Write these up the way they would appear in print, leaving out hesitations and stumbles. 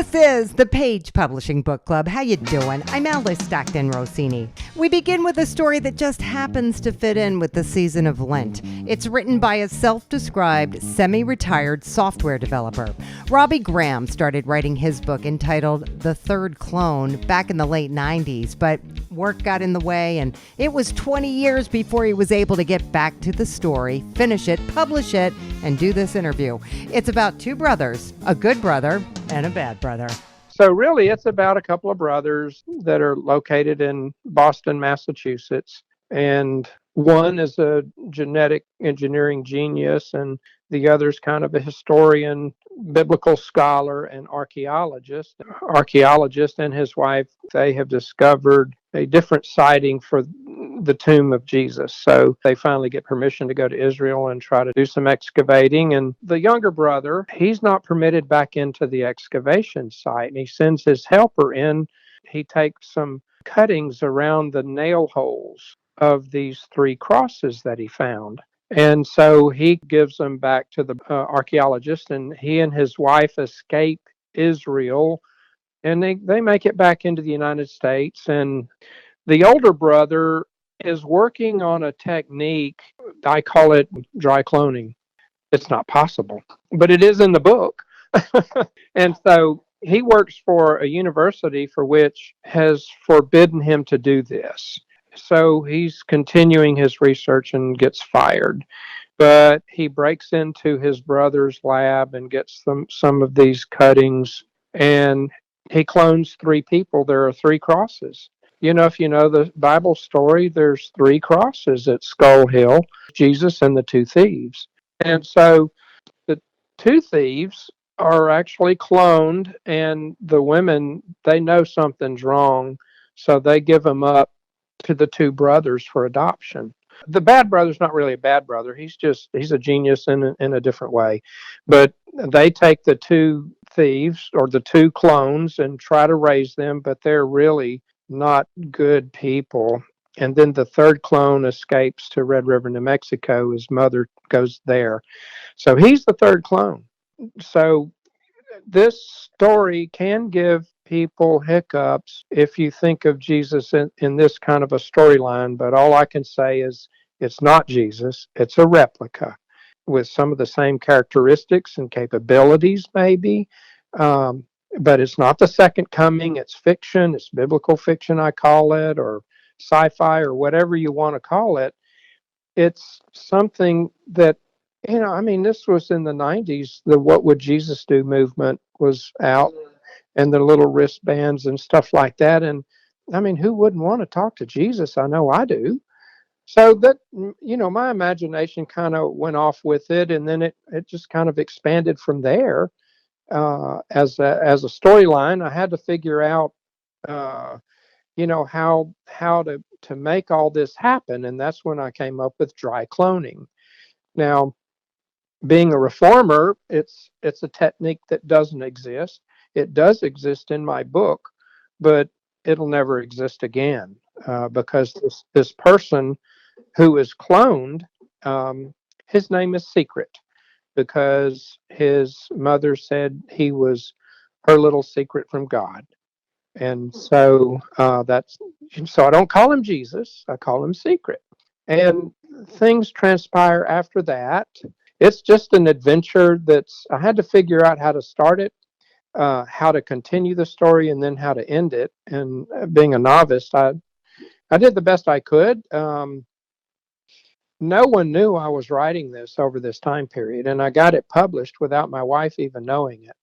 This is the Page Publishing Book Club. How you doing? I'm Alice Stockton Rossini. We begin with a story that just happens to fit in with the season of Lent. It's written by a self-described semi-retired software developer. Robbie Graham started writing his book entitled The Third Clone back in the late 90s, but work got in the way, and it was 20 years before he was able to get back to the story, finish it, publish it, and do this interview. It's about two brothers, a good brother and a bad brother. So really, it's about a couple of brothers that are located in Boston, Massachusetts. And one is a genetic engineering genius, and the other's kind of a historian, biblical scholar, and archaeologist. Archaeologist and his wife, they have discovered a different sighting for the tomb of Jesus. So they finally get permission to go to Israel and try to do some excavating. And the younger brother, he's not permitted back into the excavation site. And he sends his helper in. He takes some cuttings around the nail holes of these three crosses that he found. And so he gives them back to the archaeologist, and he and his wife escape Israel, and they make it back into the United States. And the older brother is working on a technique. I call it dry cloning. It's not possible, but it is in the book. And so he works for a university for which has forbidden him to do this. So he's continuing his research and gets fired. But he breaks into his brother's lab and gets some of these cuttings, and he clones three people. There are three crosses. You know, if you know the Bible story, there's three crosses at Skull Hill, Jesus and the two thieves. And so the two thieves are actually cloned, and the women, they know something's wrong, so they give them up to the two brothers for adoption. The bad brother's not really a bad brother. He's a genius in a different way. But they take the two thieves or the two clones and try to raise them, but they're really not good people. And then the third clone escapes to Red River, New Mexico. His mother goes there. So he's the third clone. So this story can give people hiccups if you think of Jesus in this kind of a storyline, but all I can say is it's not Jesus. It's a replica with some of the same characteristics and capabilities, maybe. But it's not the second coming. It's fiction. It's biblical fiction, I call it, or sci-fi, or whatever you want to call it. It's something that, this was in the 90s. The What Would Jesus Do movement was out, and the little wristbands and stuff like that. And who wouldn't want to talk to Jesus? I know I do. So that, my imagination kind of went off with it, and then it just kind of expanded from there. As a storyline, I had to figure out, how to make all this happen, and that's when I came up with dry cloning. Now, being a reformer, it's a technique that doesn't exist. It does exist in my book, but it'll never exist again because this person who is cloned, his name is Secret, because his mother said he was her little secret from God. And so so I don't call him Jesus, I call him Secret. And things transpire after that. It's just an adventure I had to figure out how to start it, how to continue the story, and then how to end it. And being a novice, I did the best I could. No one knew I was writing this over this time period, and I got it published without my wife even knowing it.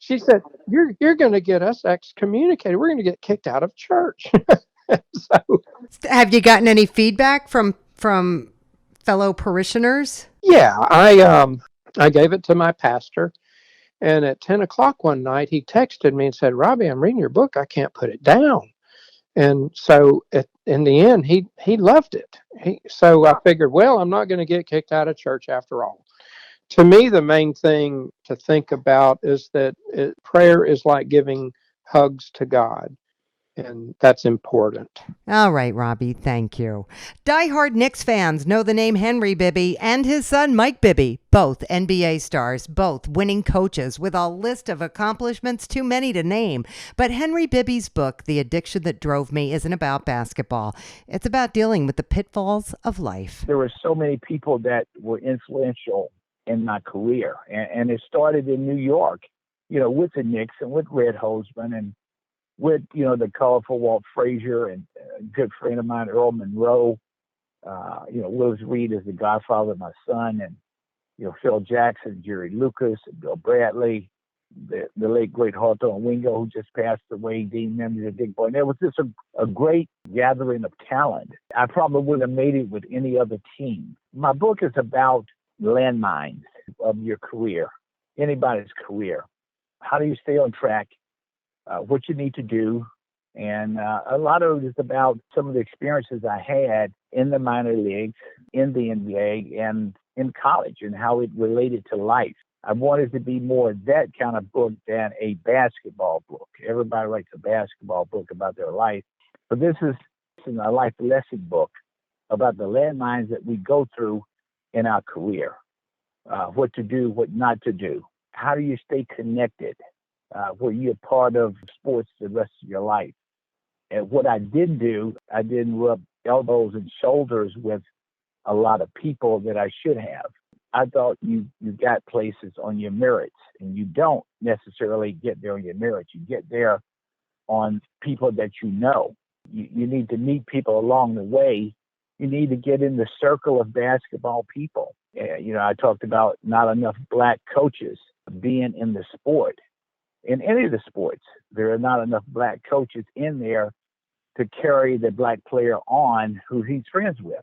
She said, "You're going to get us excommunicated. We're going to get kicked out of church." So, have you gotten any feedback from fellow parishioners? Yeah, I gave it to my pastor, and at 10 o'clock one night, he texted me and said, "Robbie, I'm reading your book. I can't put it down." And so in the end, he loved it. So I figured, well, I'm not going to get kicked out of church after all. To me, the main thing to think about is that prayer is like giving hugs to God. and that's important. All right, Robbie, thank you. Die-hard Knicks fans know the name Henry Bibby and his son Mike Bibby, both NBA stars, both winning coaches with a list of accomplishments too many to name. But Henry Bibby's book, The Addiction That Drove Me, isn't about basketball. It's about dealing with the pitfalls of life. There were so many people that were influential in my career, and it started in New York, with the Knicks and with Red Holzman and with, the colorful Walt Frazier and a good friend of mine, Earl Monroe. Willis Reed is the godfather of my son, and, Phil Jackson, Jerry Lucas, and Bill Bradley, the late, great Hawthorne Wingo, who just passed away, Dean Memory, the big boy. And it was just a great gathering of talent. I probably wouldn't have made it with any other team. My book is about landmines of your career, anybody's career. How do you stay on track? What you need to do. And a lot of it is about some of the experiences I had in the minor leagues, in the NBA, and in college, and how it related to life. I wanted to be more that kind of book than a basketball book. Everybody writes a basketball book about their life, but this is a life lesson book about the landmines that we go through in our career. What to do, what not to do. How do you stay connected? Where you're part of sports the rest of your life. And what I didn't do, I didn't rub elbows and shoulders with a lot of people that I should have. I thought you got places on your merits, and you don't necessarily get there on your merits. You get there on people that you know. You need to meet people along the way. You need to get in the circle of basketball people. I talked about not enough black coaches being in the sport. In any of the sports, there are not enough black coaches in there to carry the black player on who he's friends with.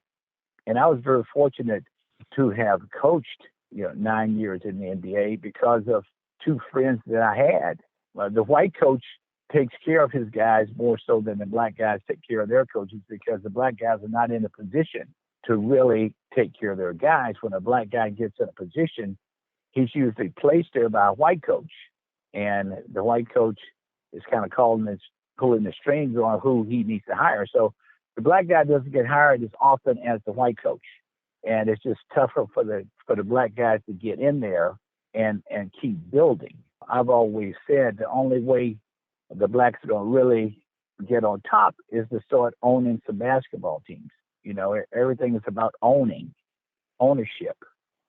And I was very fortunate to have coached, 9 years in the NBA because of two friends that I had. The white coach takes care of his guys more so than the black guys take care of their coaches, because the black guys are not in a position to really take care of their guys. When a black guy gets in a position, he's usually placed there by a white coach. And the white coach is kind of pulling the strings on who he needs to hire. So the black guy doesn't get hired as often as the white coach. And it's just tougher for the black guys to get in there and keep building. I've always said the only way the blacks are going to really get on top is to start owning some basketball teams. Everything is about ownership.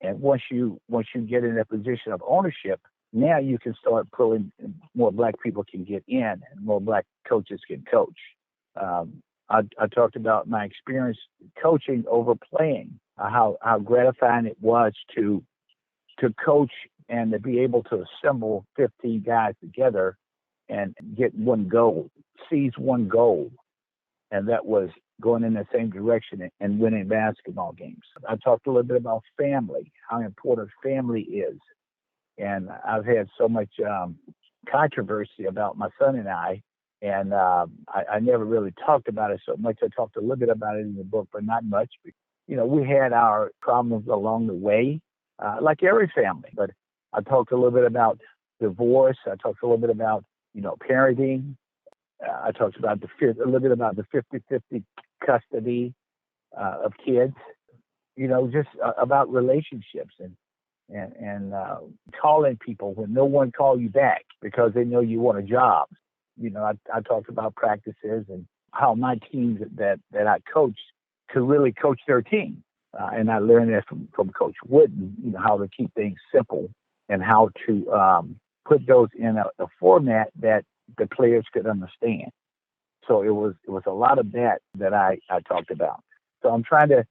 And once you get in a position of ownership, now you can start pulling, more black people can get in and more black coaches can coach. I talked about my experience coaching over playing, how gratifying it was to coach and to be able to assemble 15 guys together and get one goal, seize one goal. And that was going in the same direction and winning basketball games. I talked a little bit about family, how important family is. And I've had so much controversy about my son and I never really talked about it so much. I talked a little bit about it in the book, but not much. We had our problems along the way, like every family. But I talked a little bit about divorce. I talked a little bit about, parenting. I talked about a little bit about the 50-50 custody of kids, just about relationships and calling people when no one called you back because they know you want a job. I talked about practices and how my teams that I coached could really coach their team. And I learned that from Coach Wooden, how to keep things simple and how to put those in a format that the players could understand. So it was a lot of that I talked about. So I'm trying to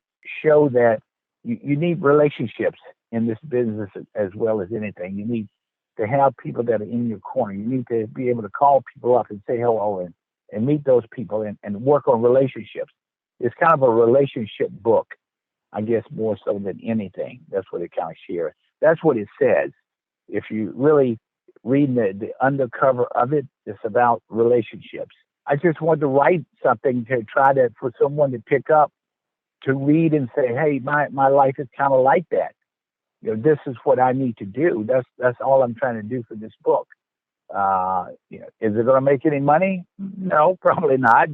show that you need relationships in this business as well as anything. You need to have people that are in your corner. You need to be able to call people up and say hello and meet those people and work on relationships. It's kind of a relationship book, I guess, more so than anything. That's what it kind of shares. That's what it says. If you really read the undercover of it, it's about relationships. I just wanted to write something to try for someone to pick up, to read and say, hey, my life is kind of like that. This is what I need to do. That's all I'm trying to do for this book. Is it going to make any money? No, probably not.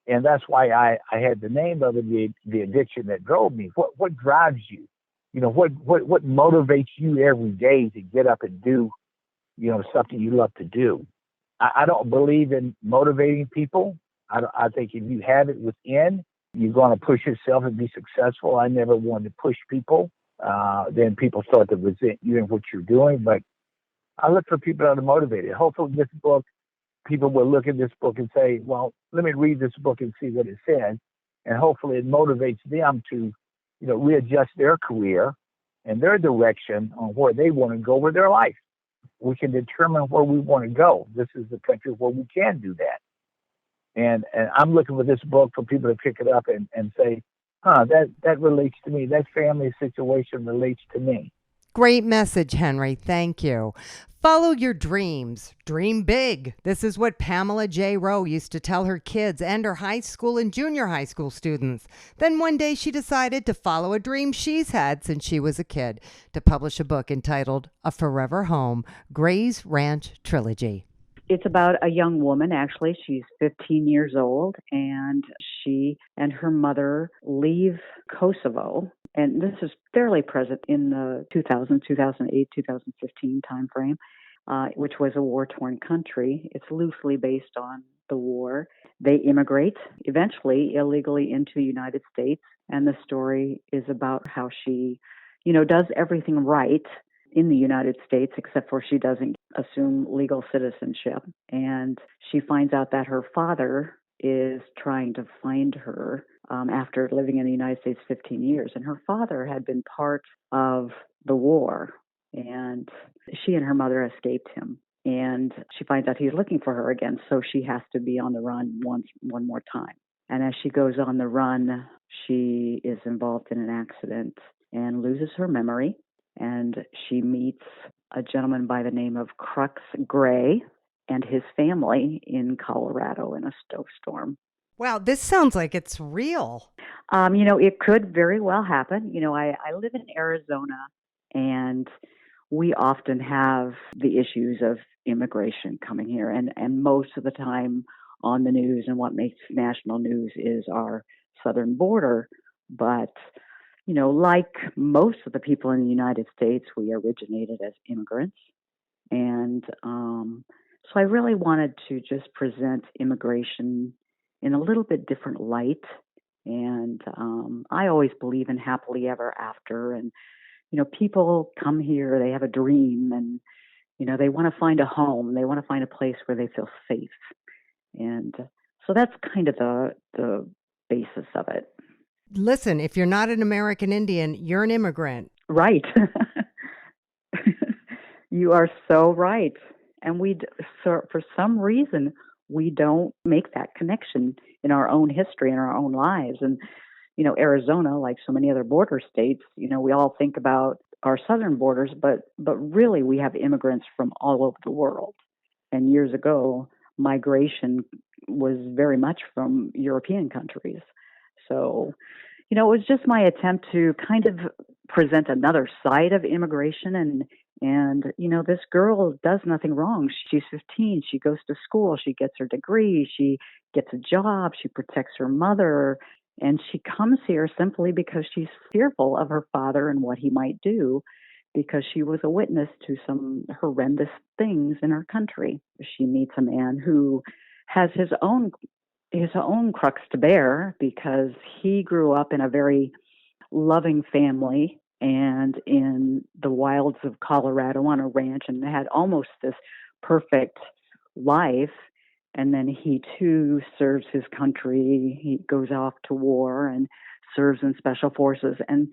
And that's why I had the name of it, the addiction that drove me. What drives you? What motivates you every day to get up and do, something you love to do? I don't believe in motivating people. I think if you have it within, you're going to push yourself and be successful. I never wanted to push people. Then people start to resent you and what you're doing. But I look for people that are motivated. Hopefully this book, people will look at this book and say, well, let me read this book and see what it says. And hopefully it motivates them to, readjust their career and their direction on where they want to go with their life. We can determine where we want to go. This is the country where we can do that. And I'm looking for this book for people to pick it up and say, that relates to me. That family situation relates to me. Great message, Henry. Thank you. Follow your dreams. Dream big. This is what Pamela J. Rowe used to tell her kids and her high school and junior high school students. Then one day she decided to follow a dream she's had since she was a kid, to publish a book entitled A Forever Home, Gray's Ranch Trilogy. It's about a young woman, actually. She's 15 years old, and she and her mother leave Kosovo. And this is fairly present in the 2000, 2008, 2015 timeframe, which was a war-torn country. It's loosely based on the war. They immigrate, eventually illegally, into the United States. And the story is about how she, does everything right in the United States, except for she doesn't assume legal citizenship. And she finds out that her father is trying to find her after living in the United States 15 years. And her father had been part of the war, and she and her mother escaped him. And she finds out he's looking for her again, so she has to be on the run one more time. And as she goes on the run, she is involved in an accident and loses her memory. And she meets a gentleman by the name of Crux Gray and his family in Colorado in a snowstorm. Wow, this sounds like it's real. It could very well happen. I live in Arizona, and we often have the issues of immigration coming here. And most of the time on the news, and what makes national news, is our southern border. But like most of the people in the United States, we originated as immigrants. And so I really wanted to just present immigration in a little bit different light. And I always believe in happily ever after. And, people come here, they have a dream, and, they want to find a home. They want to find a place where they feel safe. And so that's kind of the basis of it. Listen, if you're not an American Indian, you're an immigrant. Right. You are so right. And for some reason, we don't make that connection in our own history, in our own lives. And, Arizona, like so many other border states, we all think about our southern borders, but really we have immigrants from all over the world. And years ago, migration was very much from European countries. So, it was just my attempt to kind of present another side of immigration. And this girl does nothing wrong. She's 15. She goes to school. She gets her degree. She gets a job. She protects her mother. And she comes here simply because she's fearful of her father and what he might do, because she was a witness to some horrendous things in her country. She meets a man who has his own crux to bear, because he grew up in a very loving family and in the wilds of Colorado on a ranch, and had almost this perfect life. And then he too serves his country. He goes off to war and serves in special forces. And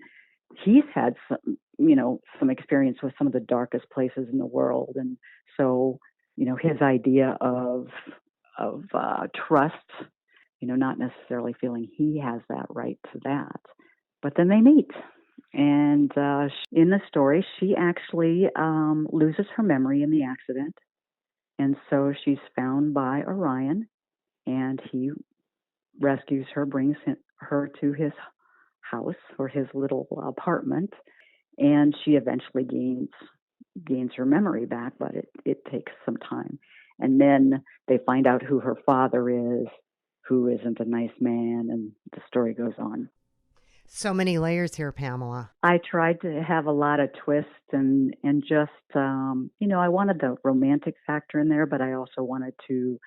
he's had some experience with some of the darkest places in the world. And so, his idea of trust, not necessarily feeling he has that right to that. But then they meet. And in the story, she actually loses her memory in the accident. And so she's found by Orion, and he rescues her, brings her to his house or his little apartment. And she eventually gains gains her memory back, but it takes some time. And then they find out who her father is, who isn't a nice man, and the story goes on. So many layers here, Pamela. I tried to have a lot of twists and just, I wanted the romantic factor in there, but I also wanted to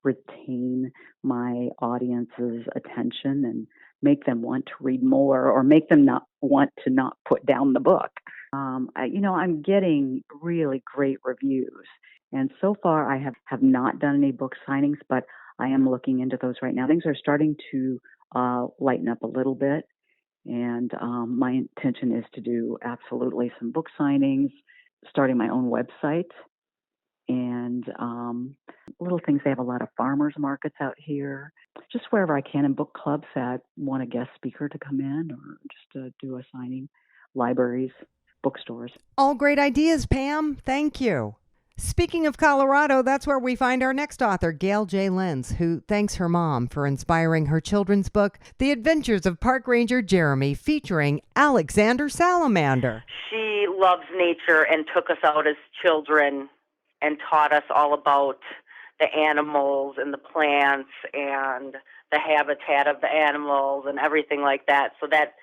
retain my audience's attention and make them want to read more, or make them not want to not put down the book. I'm getting really great reviews. And so far, I have not done any book signings, but I am looking into those right now. Things are starting to lighten up a little bit. And my intention is to do absolutely some book signings, starting my own website, and little things. They have a lot of farmers markets out here, just wherever I can, in book clubs that want a guest speaker to come in, or just to do a signing, libraries, bookstores. All great ideas, Pam. Thank you. Speaking of Colorado, that's where we find our next author, Gail J. Lenz, who thanks her mom for inspiring her children's book, The Adventures of Park Ranger Jeremy, featuring Alexander Salamander. She loves nature and took us out as children and taught us all about the animals and the plants and the habitat of the animals and everything like that. So that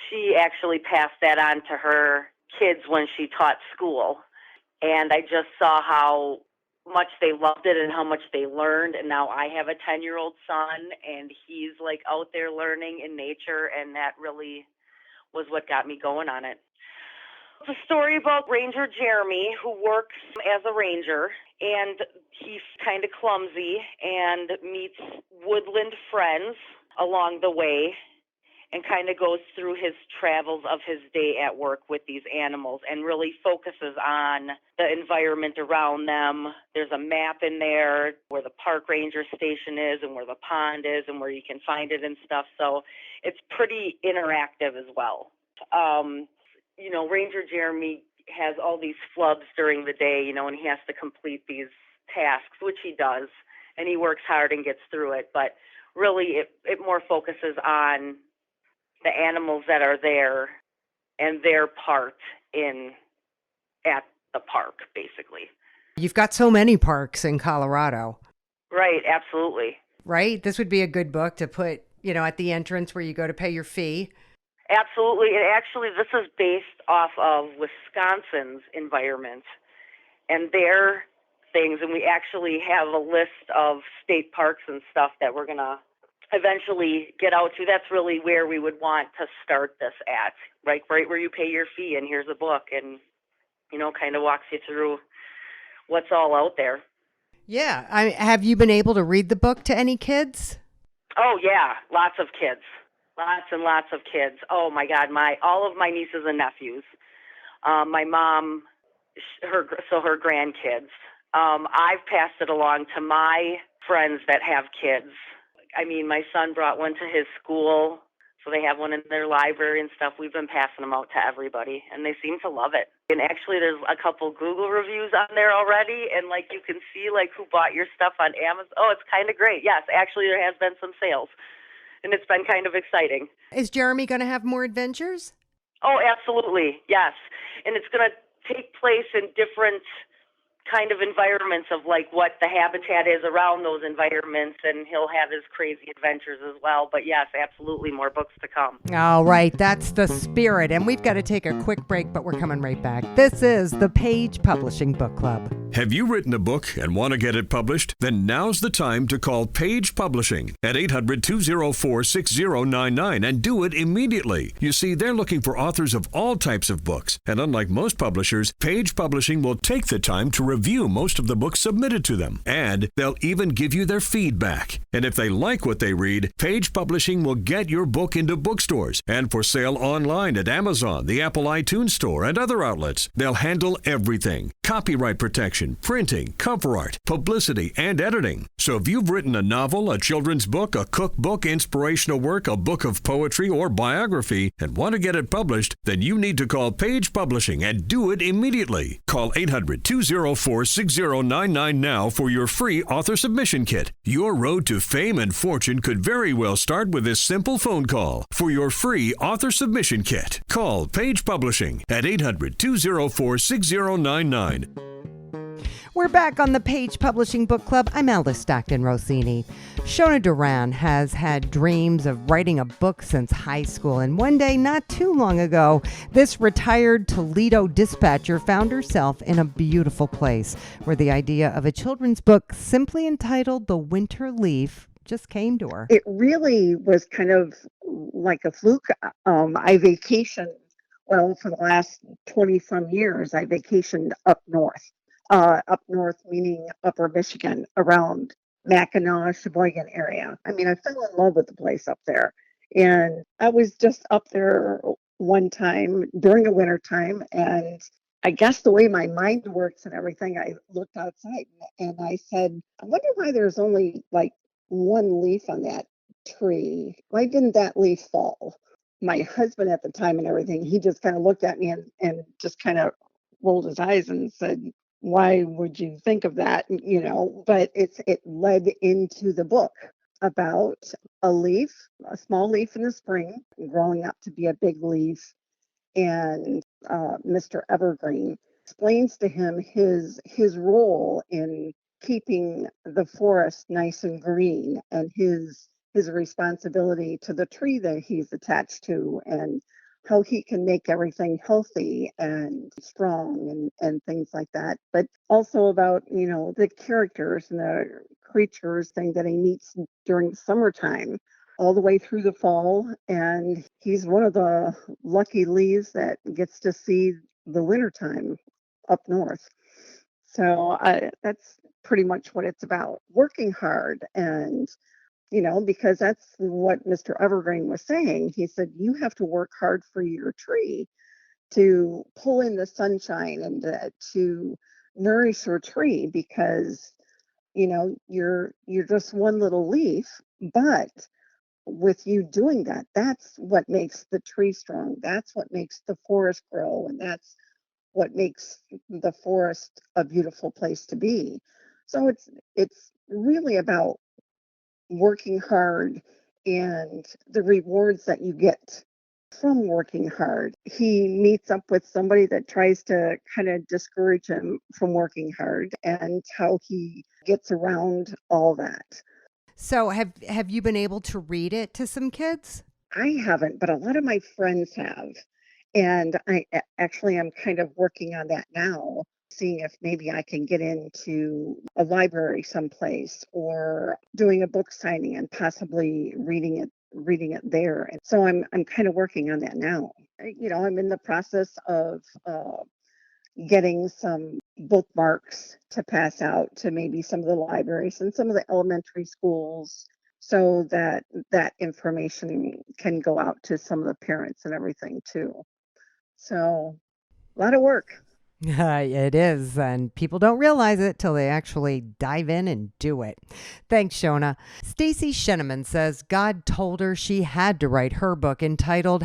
she actually passed that on to her kids when she taught school. And I just saw how much they loved it and how much they learned. And now I have a 10-year-old son, and he's like out there learning in nature, and that really was what got me going on it. It's a story about Ranger Jeremy, who works as a ranger, and he's kind of clumsy and meets woodland friends along the way, and kind of goes through his travels of his day at work with these animals and really focuses on the environment around them. There's a map in there where the park ranger station is and where the pond is and where you can find it and stuff. So it's pretty interactive as well. Ranger Jeremy has all these flubs during the day, and he has to complete these tasks, which he does, and he works hard and gets through it. But really it more focuses on the animals that are there and their part at the park, basically. You've got so many parks in Colorado. Right, absolutely. Right? This would be a good book to put, at the entrance where you go to pay your fee. Absolutely. And actually, this is based off of Wisconsin's environment and their things. And we actually have a list of state parks and stuff that we're going to eventually get out to. That's really where we would want to start this at, right where you pay your fee, and here's a book, and kind of walks you through what's all out there. Yeah. Have you been able to read the book to any kids? Oh yeah, lots of kids, lots and lots of kids. Oh my God, all of my nieces and nephews, my mom, her grandkids. I've passed it along to my friends that have kids. I mean, my son brought one to his school, so they have one in their library and stuff. We've been passing them out to everybody, and they seem to love it. And actually, there's a couple Google reviews on there already, and you can see who bought your stuff on Amazon. Oh, it's kind of great. Yes, actually, there has been some sales, and it's been kind of exciting. Is Jeremy going to have more adventures? Oh, absolutely, yes. And it's going to take place in different kind of environments of what the habitat is around those environments, and he'll have his crazy adventures as well. But yes, absolutely more books to come. All right, that's the spirit. And we've got to take a quick break, but we're coming right back. This is the Page Publishing Book Club. Have you written a book and want to get it published? Then now's the time to call Page Publishing at 800-204-6099 and do it immediately. You see, they're looking for authors of all types of books. And unlike most publishers, Page Publishing will take the time to review most of the books submitted to them. And they'll even give you their feedback. And if they like what they read, Page Publishing will get your book into bookstores and for sale online at Amazon, the Apple iTunes Store, and other outlets. They'll handle everything: copyright protection, printing, cover art, publicity, and editing. So if you've written a novel, a children's book, a cookbook, inspirational work, a book of poetry, or biography, and want to get it published, then you need to call Page Publishing and do it immediately. Call 800-204 800-204-6099 now for your free author submission kit. Your road to fame and fortune could very well start with this simple phone call. For your free author submission kit, call Page Publishing at 800-204-6099. We're back on the Page Publishing Book Club. I'm Alice Stockton Rossini. Shona Duran has had dreams of writing a book since high school, and one day, not too long ago, this retired Toledo dispatcher found herself in a beautiful place where the idea of a children's book simply entitled The Winter Leaf just came to her. It really was kind of like a fluke. I vacationed, well, for the last 20 some years, I vacationed up north. Up north, meaning upper Michigan, around Mackinac, Sheboygan area. I mean, I fell in love with the place up there. And I was just up there one time during the winter time. And I guess the way my mind works and everything, I looked outside and I said, I wonder why there's only like one leaf on that tree. Why didn't that leaf fall? My husband at the time and everything, he just kind of looked at me and just kind of rolled his eyes and said, why would you think of that? You know, but it led into the book about a leaf, a small leaf in the spring, growing up to be a big leaf. And Mr. Evergreen explains to him his role in keeping the forest nice and green, and his responsibility to the tree that he's attached to, and how he can make everything healthy and strong and things like that. But also about, you know, the characters and the creatures thing that he meets during the summertime all the way through the fall. And he's one of the lucky leaves that gets to see the wintertime up north. So that's pretty much what it's about. Working hard, and you know, because that's what Mr. Evergreen was saying. He said, you have to work hard for your tree to pull in the sunshine and to nourish your tree, because, you know, you're just one little leaf. But with you doing that, that's what makes the tree strong. That's what makes the forest grow. And that's what makes the forest a beautiful place to be. So it's really about working hard and the rewards that you get from working hard. He meets up with somebody that tries to kind of discourage him from working hard, and how he gets around all that. So have you been able to read it to some kids? I haven't, but a lot of my friends have. And I actually am kind of working on that now, seeing if maybe I can get into a library someplace or doing a book signing and possibly reading it there. And so I'm kind of working on that now. You know, I'm in the process of getting some bookmarks to pass out to maybe some of the libraries and some of the elementary schools, so that that information can go out to some of the parents and everything too. So a lot of work. It is, and people don't realize it till they actually dive in and do it. Thanks, Shona. Stacy Sheneman says God told her she had to write her book entitled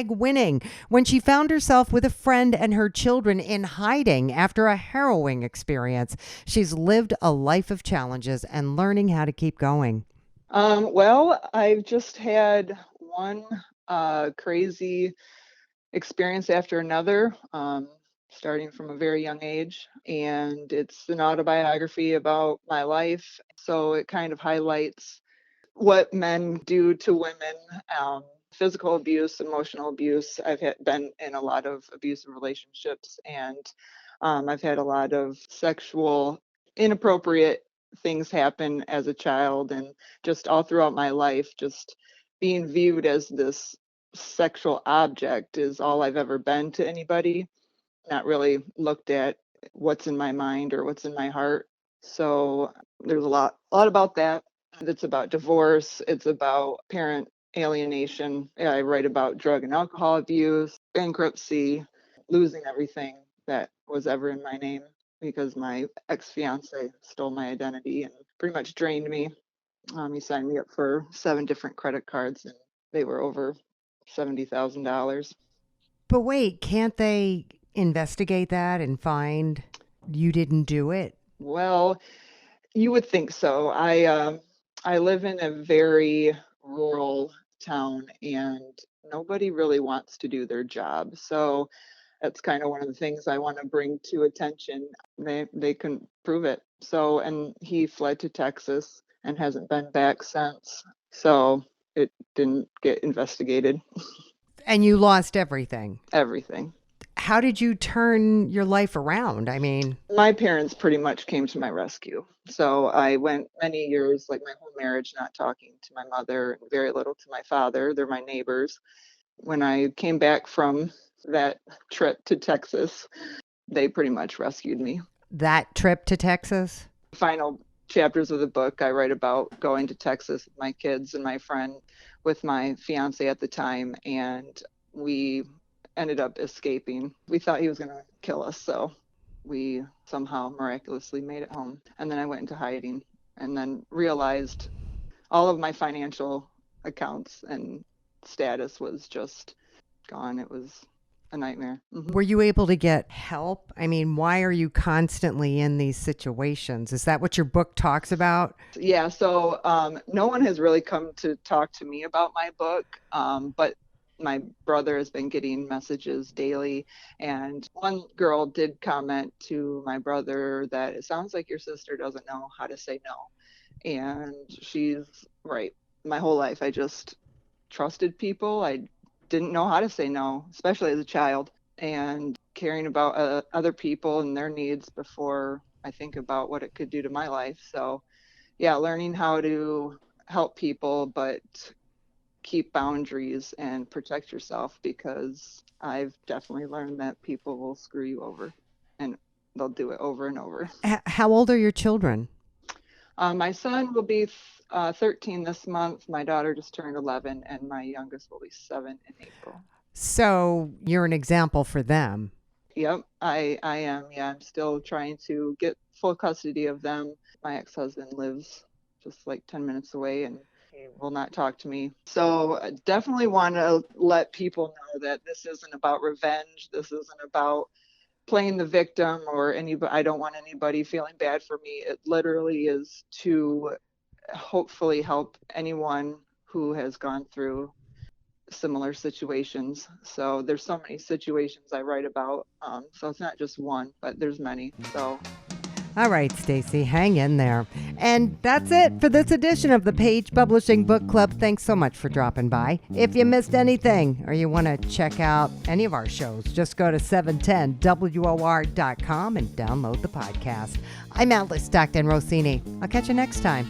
#Winning when she found herself with a friend and her children in hiding after a harrowing experience. She's lived a life of challenges and learning how to keep going. Well, I've just had one crazy experience after another. Starting from a very young age, and it's an autobiography about my life, so it kind of highlights what men do to women, physical abuse, emotional abuse. I've been in a lot of abusive relationships, and I've had a lot of sexual inappropriate things happen as a child, and just all throughout my life, just being viewed as this sexual object is all I've ever been to anybody. Not really looked at what's in my mind or what's in my heart. So there's a lot about that. It's about divorce. It's about parent alienation. I write about drug and alcohol abuse, bankruptcy, losing everything that was ever in my name because my ex-fiance stole my identity and pretty much drained me. He signed me up for 7 different credit cards, and they were over $70,000. But wait, can't they investigate that and find? You didn't do it? Well, you would think so. I live in a very rural town, and nobody really wants to do their job. So that's kind of one of the things I want to bring to attention. They couldn't prove it. So, and he fled to Texas and hasn't been back since. So it didn't get investigated. And you lost everything. Everything. How did you turn your life around? I mean, My parents pretty much came to my rescue. So I went many years, like my whole marriage, not talking to my mother and very little to my father. They're my neighbors. When I came back from that trip to Texas, they pretty much rescued me. that trip to Texas? Final chapters of the book, I write about going to Texas with my kids and my friend, with my fiance at the time, and we ended up escaping. We thought he was going to kill us, so we somehow miraculously made it home. And then I went into hiding and then realized all of my financial accounts and status was just gone. It was a nightmare. Were you able to get help? I mean, why are you constantly in these situations? Is that what your book talks about? Yeah, so no one has really come to talk to me about my book, but my brother has been getting messages daily. And one girl did comment to my brother that it sounds like your sister doesn't know how to say no. And she's right. My whole life, I just trusted people. I didn't know how to say no, especially as a child, and caring about other people and their needs before I think about what it could do to my life. So yeah, learning how to help people, but keep boundaries and protect yourself, because I've definitely learned that people will screw you over and they'll do it over and over. How old are your children? My son will be 13 this month. My daughter just turned 11, and my youngest will be 7 in April. So you're an example for them. Yep, I am. Yeah, I'm still trying to get full custody of them. My ex-husband lives just like 10 minutes away, and he will not talk to me. So I definitely want to let people know that this isn't about revenge. This isn't about playing the victim or anybody. I don't want anybody feeling bad for me. It literally is to hopefully help anyone who has gone through similar situations. So there's so many situations I write about. So it's not just one, but there's many. So All right, Stacy, hang in there. And that's it for this edition of the Page Publishing Book Club. Thanks so much for dropping by. If you missed anything or you want to check out any of our shows, just go to 710WOR.com and download the podcast. I'm Alice Stockton Rossini. I'll catch you next time.